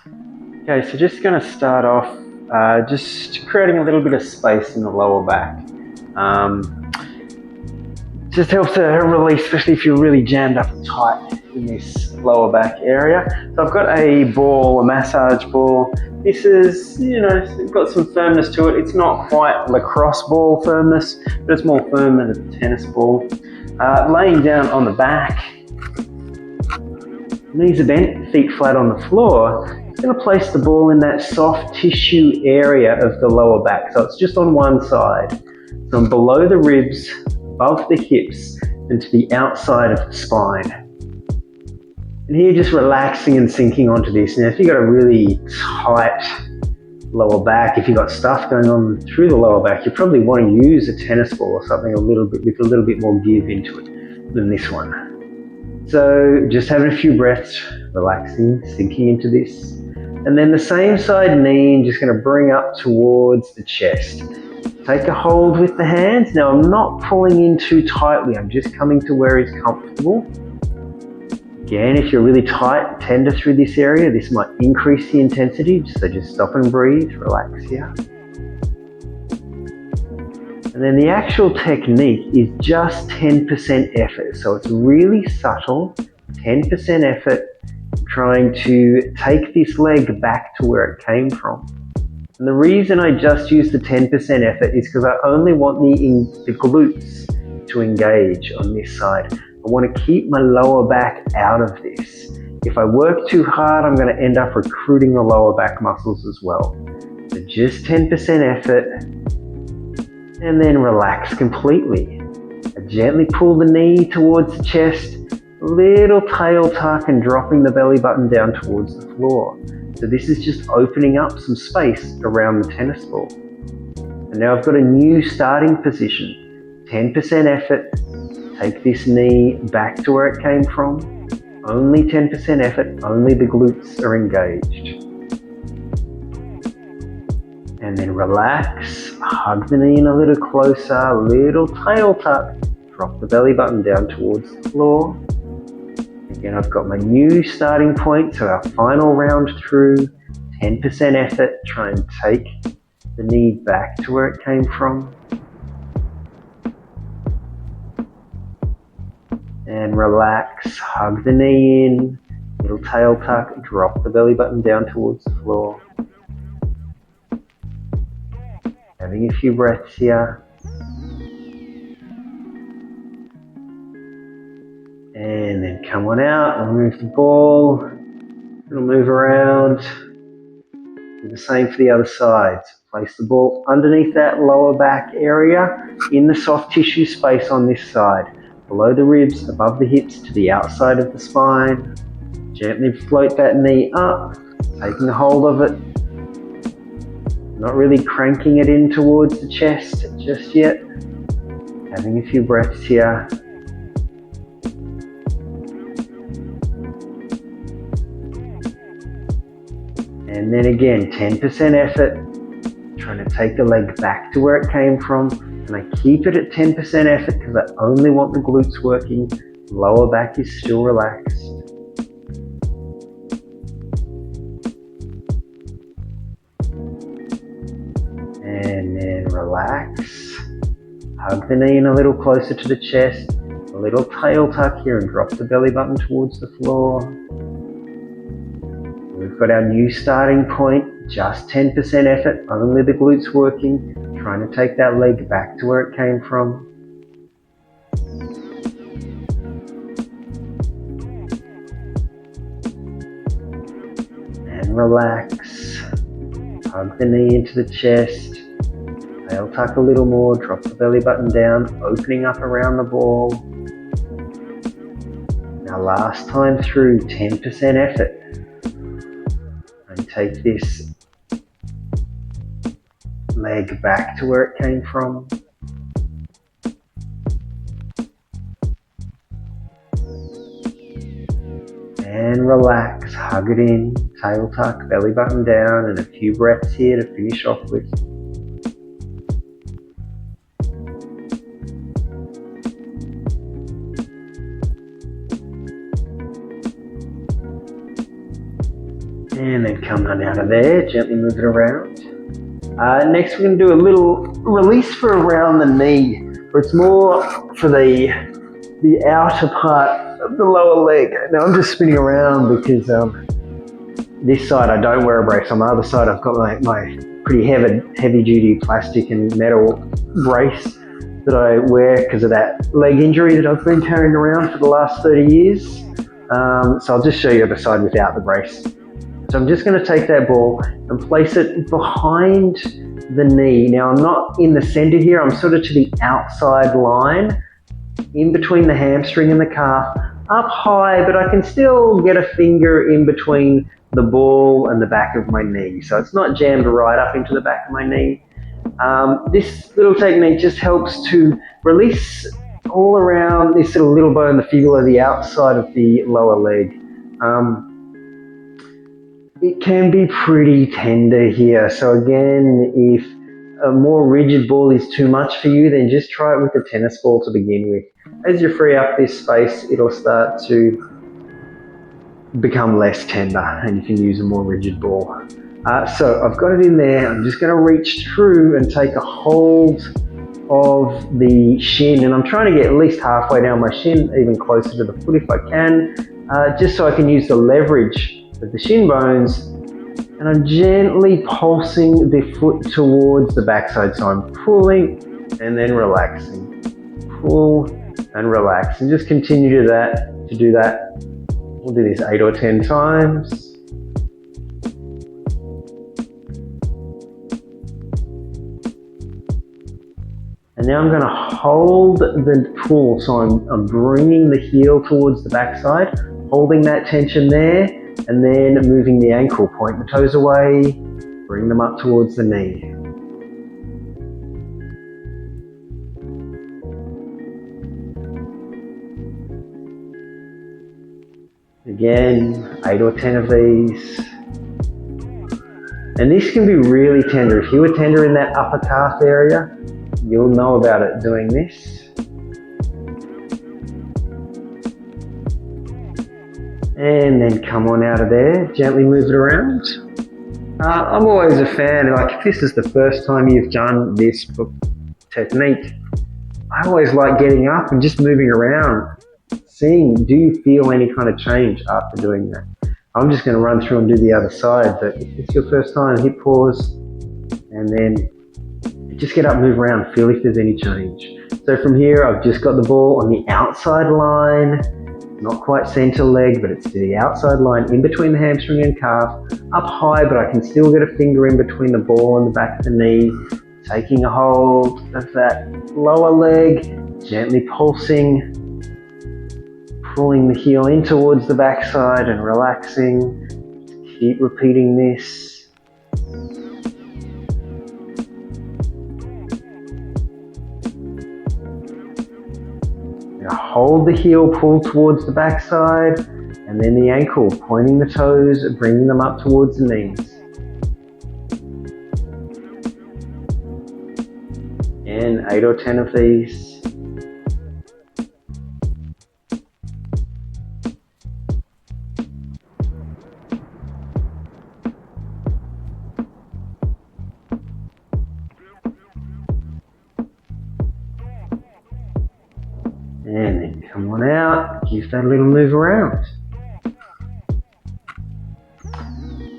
Okay, so just going to start off just creating a little bit of space in the lower back. Just helps to release, especially if you're really jammed up and tight in this lower back area. So I've got a ball, a massage ball. This is, it's got some firmness to it. It's not quite lacrosse ball firmness, but it's more firm than a tennis ball. Laying down on the back, knees are bent, feet flat on the floor. I'm going to place the ball in that soft tissue area of the lower back. So it's just on one side. So I'm below the ribs, above the hips, and to the outside of the spine. And here just relaxing and sinking onto this. Now if you've got a really tight lower back, if you've got stuff going on through the lower back, you probably want to use a tennis ball or something with a little bit more give into it than this one. So just having a few breaths, relaxing, sinking into this. And then the same side knee, I'm just going to bring up towards the chest. Take a hold with the hands. Now I'm not pulling in too tightly, I'm just coming to where it's comfortable. Again, if you're really tight, tender through this area, this might increase the intensity, so just stop and breathe, relax here. And then the actual technique is just 10% effort. So it's really subtle, 10% effort, trying to take this leg back to where it came from. And the reason I just use the 10% effort is because I only want the glutes to engage on this side. I want to keep my lower back out of this. If I work too hard, I'm going to end up recruiting the lower back muscles as well. So just 10% effort. And then relax completely. I gently pull the knee towards the chest, a little tail tuck and dropping the belly button down towards the floor. So this is just opening up some space around the tennis ball. And now I've got a new starting position. 10% effort, take this knee back to where it came from. Only 10% effort, only the glutes are engaged. And then relax, hug the knee in a little closer, little tail tuck, drop the belly button down towards the floor. Again, I've got my new starting point, so our final round through, 10% effort, try and take the knee back to where it came from. And relax, hug the knee in, little tail tuck, drop the belly button down towards the floor. Having a few breaths here. And then come on out, remove the ball. It'll move around. Do the same for the other side. Place the ball underneath that lower back area in the soft tissue space on this side. Below the ribs, above the hips, to the outside of the spine. Gently float that knee up, taking a hold of it. Not really cranking it in towards the chest just yet. Having a few breaths here. And then again, 10% effort, trying to take the leg back to where it came from. And I keep it at 10% effort because I only want the glutes working. Lower back is still relaxed. And then relax. Hug the knee in a little closer to the chest. A little tail tuck here and drop the belly button towards the floor. We've got our new starting point, just 10% effort, only the glutes working, trying to take that leg back to where it came from. And relax. Hug the knee into the chest. Tail tuck a little more, drop the belly button down, opening up around the ball. Now last time through, 10% effort. And take this leg back to where it came from. And relax, hug it in, tail tuck, belly button down, and a few breaths here to finish off with. And then come on out of there, gently move it around. Next we're going to do a little release for around the knee, where it's more for the outer part of the lower leg. Now I'm just spinning around because this side I don't wear a brace. On the other side I've got my pretty heavy duty plastic and metal brace that I wear because of that leg injury that I've been carrying around for the last 30 years. So I'll just show you the side without the brace. So I'm just going to take that ball and place it behind the knee. Now I'm not in the center here, I'm sort of to the outside line, in between the hamstring and the calf, up high, but I can still get a finger in between the ball and the back of my knee. So it's not jammed right up into the back of my knee. This little technique just helps to release all around this little bone, the fibula, the outside of the lower leg. It can be pretty tender here. So again, if a more rigid ball is too much for you, then just try it with a tennis ball to begin with. As you free up this space, it'll start to become less tender and you can use a more rigid ball. So I've got it in there. I'm just going to reach through and take a hold of the shin, and I'm trying to get at least halfway down my shin, even closer to the foot if I can, just so I can use the leverage of the shin bones, and I'm gently pulsing the foot towards the backside. So I'm pulling and then relaxing, pull and relax, and just continue to do that. We'll do this 8 or 10 times. And now I'm going to hold the pull, so I'm bringing the heel towards the backside, holding that tension there, and then moving the ankle, point the toes away, bring them up towards the knee. Again, 8 or 10 of these. And this can be really tender. If you were tender in that upper calf area, you'll know about it doing this. And then come on out of there, gently move it around. I'm always a fan, like if this is the first time you've done this technique, I always like getting up and just moving around, seeing, do you feel any kind of change after doing that? I'm just going to run through and do the other side, but if it's your first time, hit pause, and then just get up, move around, feel if there's any change. So from here, I've just got the ball on the outside line, not quite center leg, but it's to the outside line, in between the hamstring and calf, up high, but I can still get a finger in between the ball and the back of the knee, taking a hold of that lower leg, gently pulsing, pulling the heel in towards the backside and relaxing. Keep repeating this. Now hold the heel, pull towards the backside, and then the ankle, pointing the toes, bringing them up towards the knees. And 8 or 10 of these. And then come on out, give that a little move around.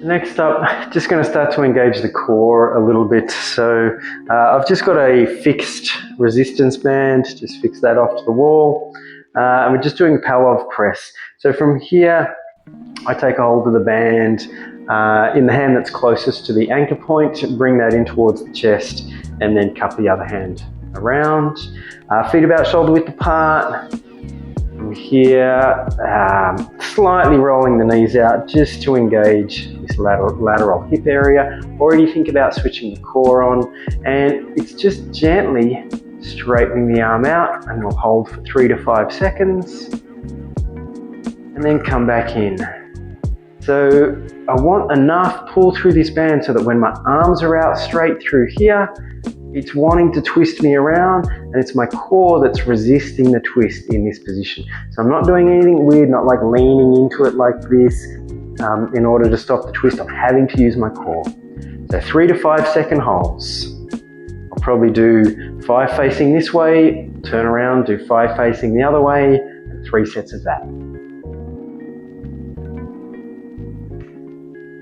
Next up, just going to start to engage the core a little bit. So I've just got a fixed resistance band, just fix that off to the wall. And we're just doing Pavlov press. So from here, I take a hold of the band in the hand that's closest to the anchor point, bring that in towards the chest, and then cup the other hand around. Feet about shoulder width apart. From here, slightly rolling the knees out just to engage this lateral hip area. Already think about switching the core on, and it's just gently straightening the arm out, and we'll hold for 3 to 5 seconds, and then come back in. So I want enough pull through this band so that when my arms are out straight through here, it's wanting to twist me around, and it's my core that's resisting the twist in this position. So I'm not doing anything weird, not like leaning into it like this. in order to stop the twist. I'm having to use my core. So 3 to 5 second holds. I'll probably do 5 facing this way, turn around, do 5 facing the other way, and 3 sets of that.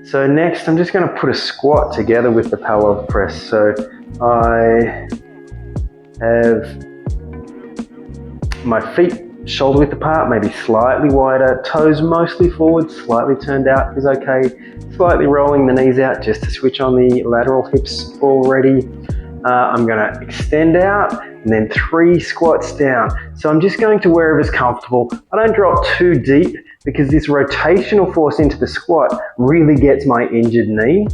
So next, I'm just going to put a squat together with the parallel press. So I have my feet shoulder width apart, maybe slightly wider, toes mostly forward, slightly turned out is okay, slightly rolling the knees out just to switch on the lateral hips already. I'm going to extend out and then 3 squats down. So I'm just going to wherever's comfortable. I don't drop too deep because this rotational force into the squat really gets my injured knee.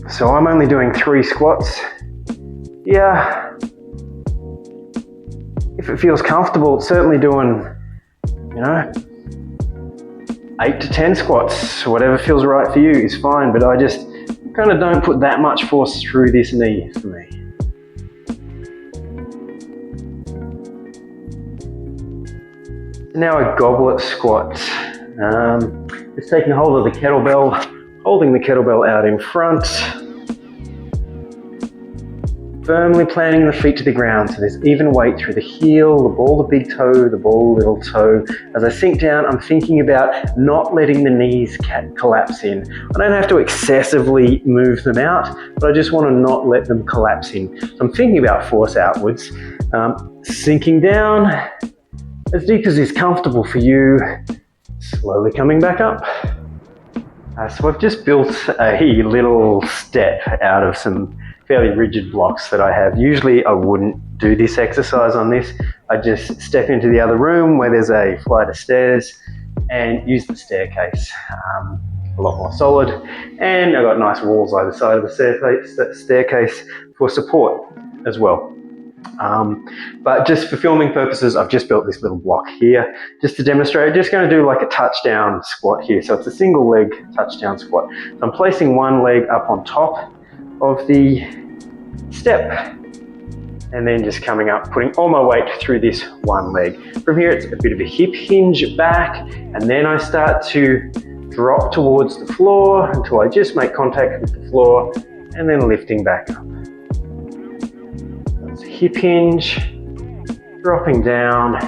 So I'm only doing 3 squats. Yeah, if it feels comfortable, certainly doing, 8 to 10 squats, whatever feels right for you is fine, but I just kind of don't put that much force through this knee for me. Now a goblet squat. Just taking hold of the kettlebell, holding the kettlebell out in front, firmly planting the feet to the ground so there's even weight through the heel, the ball, the big toe, the ball, little toe. As I sink down, I'm thinking about not letting the knees collapse in. I don't have to excessively move them out, but I just want to not let them collapse in. So I'm thinking about force outwards, sinking down as deep as is comfortable for you, slowly coming back up. So I've just built a little step out of some fairly rigid blocks that I have. Usually I wouldn't do this exercise on this. I just step into the other room where there's a flight of stairs and use the staircase. A lot more solid, and I've got nice walls either side of the staircase for support as well. But just for filming purposes, I've just built this little block here just to demonstrate. I'm just going to do like a touchdown squat here. So it's a single leg touchdown squat. So I'm placing one leg up on top of the step and then just coming up, putting all my weight through this one leg. From here, it's a bit of a hip hinge back, and then I start to drop towards the floor until I just make contact with the floor and then lifting back up. That's a hip hinge, dropping down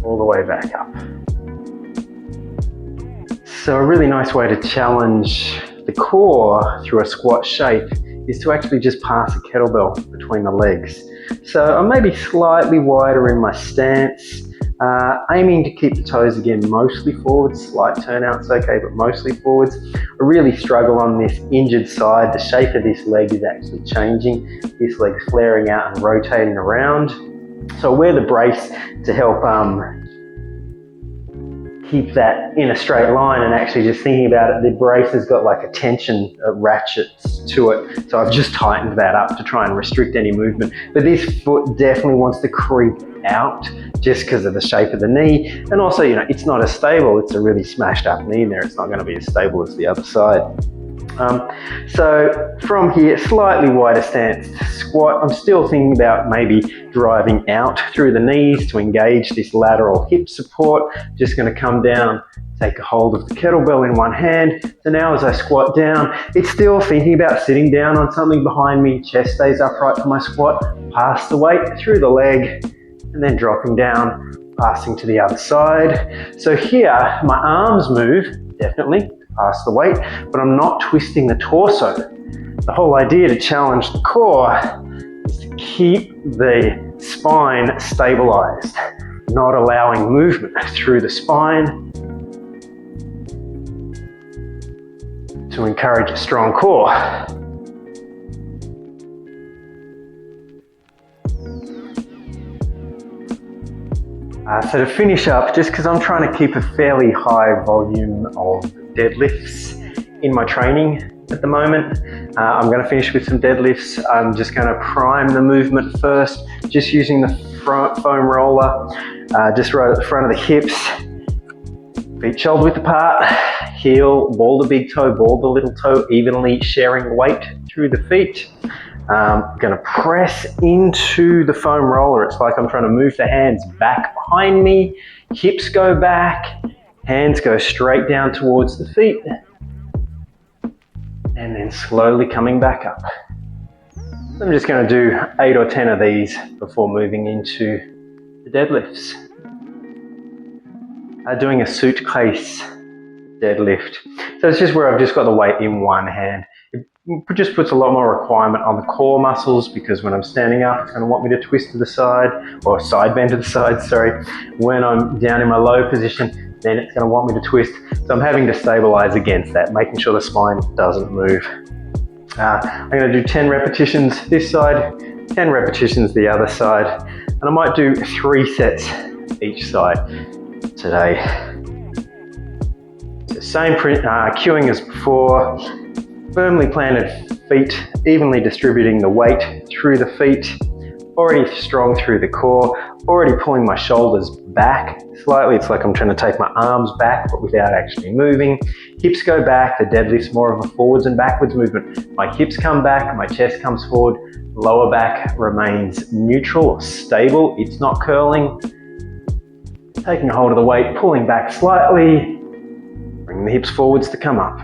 all the way back up. So a really nice way to challenge the core through a squat shape is to actually just pass a kettlebell between the legs. So I'm maybe slightly wider in my stance, aiming to keep the toes again mostly forwards, slight turnout's okay, but mostly forwards. I really struggle on this injured side. The shape of this leg is actually changing. This leg's flaring out and rotating around. So I wear the brace to help keep that in a straight line, and actually just thinking about it, the brace has got like a tension ratchets to it. So I've just tightened that up to try and restrict any movement. But this foot definitely wants to creep out just because of the shape of the knee. And also, it's not as stable. It's a really smashed up knee there. It's not going to be as stable as the other side. So from here, slightly wider stance squat. I'm still thinking about maybe driving out through the knees to engage this lateral hip support. Just going to come down, take a hold of the kettlebell in one hand. So now as I squat down, it's still thinking about sitting down on something behind me. Chest stays upright for my squat. Pass the weight through the leg and then dropping down, passing to the other side. So here, my arms move, definitely. Pass the weight, but I'm not twisting the torso. The whole idea to challenge the core is to keep the spine stabilized, not allowing movement through the spine to encourage a strong core. So to finish up, just because I'm trying to keep a fairly high volume of deadlifts in my training at the moment, I'm going to finish with some deadlifts. I'm just going to prime the movement first, just using the front foam roller, just right at the front of the hips, feet shoulder width apart, heel, ball the big toe, ball the little toe, evenly sharing weight through the feet. I'm going to press into the foam roller. It's like I'm trying to move the hands back behind me. Hips go back. Hands go straight down towards the feet. And then slowly coming back up. I'm just going to do 8 or 10 of these before moving into the deadlifts. Doing a suitcase deadlift. So it's just where I've just got the weight in one hand. It just puts a lot more requirement on the core muscles because when I'm standing up, it's going to want me to twist to the side or side bend to the side, sorry. When I'm down in my low position, then it's going to want me to twist. So I'm having to stabilize against that, making sure the spine doesn't move. I'm going to do 10 repetitions this side, 10 repetitions the other side, and I might do 3 sets each side today. So same cueing as before, firmly planted feet, evenly distributing the weight through the feet, already strong through the core, already pulling my shoulders back slightly. It's like I'm trying to take my arms back but without actually moving. Hips go back, the deadlift's more of a forwards and backwards movement. My hips come back, my chest comes forward, lower back remains neutral or stable, it's not curling. Taking a hold of the weight, pulling back slightly, bringing the hips forwards to come up.